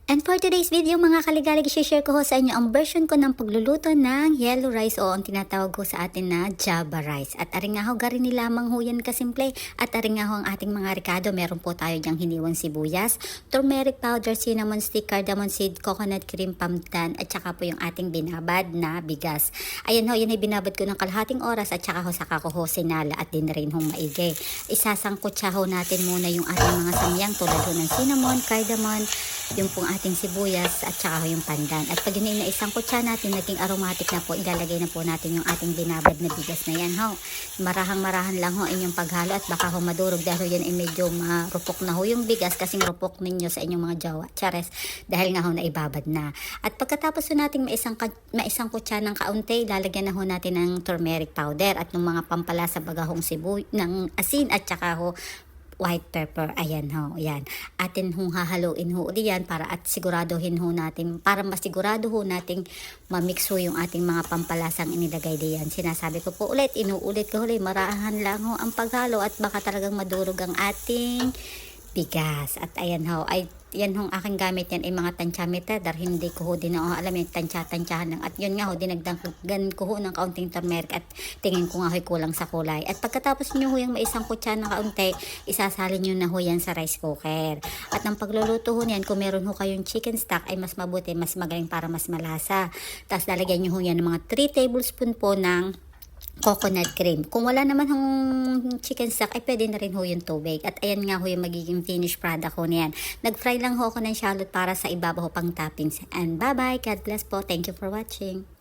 And for today's video mga kaligalig, share ko ho sa inyo ang version ko ng pagluluto ng yellow rice o ang tinatawag ko sa atin na Java rice. At aring nga ho, garin ni lamang ho yan kasimple. At aring nga ho ang ating mga ricado, meron po tayo dyang hiniwang sibuyas, turmeric powder, cinnamon stick, cardamom seed, coconut cream, pamtan, at saka po yung ating binabad na bigas. Ayan ho, yan ay binabad ko ng kalahating oras at saka ho saka ko ho sinala at din rin hong maigi. Isasangkutsa ho natin muna yung ating mga samyang tulad ho ng cinnamon, cardamom, yung pong ating sibuyas at saka yung pandan. At pag yun na isang kutsa natin, naging aromatic na po, ilalagay na po natin yung ating binabad na bigas na yan. Ho. Marahang-marahan lang ho inyong paghalo at baka ho madurog dahil yan ay medyo marupok na ho yung bigas kasing rupok ninyo sa inyong mga jawa. Chares, dahil nga ho na ibabad na. At pagkatapos ho natin maisang kutsa ng kaunti, lalagyan na ho natin ng turmeric powder at ng mga pampalasa bagahong ng asin at saka ho white pepper. Ayan ho, yan. Atin hong hahaluin ho ulit yan para at siguraduhin ho natin, para masigurado ho nating mamix ho yung ating mga pampalasang inilagay diyan. Sinasabi ko po ulit, inuulit ko ulit, marahan lang ho ang paghalo at baka talagang madurog ang ating bigas. At ayan ho, ay yan hong aking gamit yan ay mga tansyameter dahil hindi ko ho din na alam yung tansya-tansyahan lang. At yun nga ho, dinagdagan ko ho ng kaunting turmeric at tingin ko nga ho'y kulang sa kulay. At pagkatapos nyo ho yung maisang kutsa ng kaunti, isasalin nyo na ho yan sa rice cooker. At ang pagluluto ho niyan, kung meron ho kayong chicken stock ay mas mabuti, mas magaling para mas malasa. Tapos lalagyan nyo ho yan ng mga 3 tablespoon po ng coconut cream. Kung wala naman hong chicken stock, ay pwede na rin ho yung tubig. At ayan nga ho yung magiging finished product ho niyan. Nag-fry lang ho ako ng shallot para sa ibabaw ho pang toppings. And bye-bye. God bless po. Thank you for watching.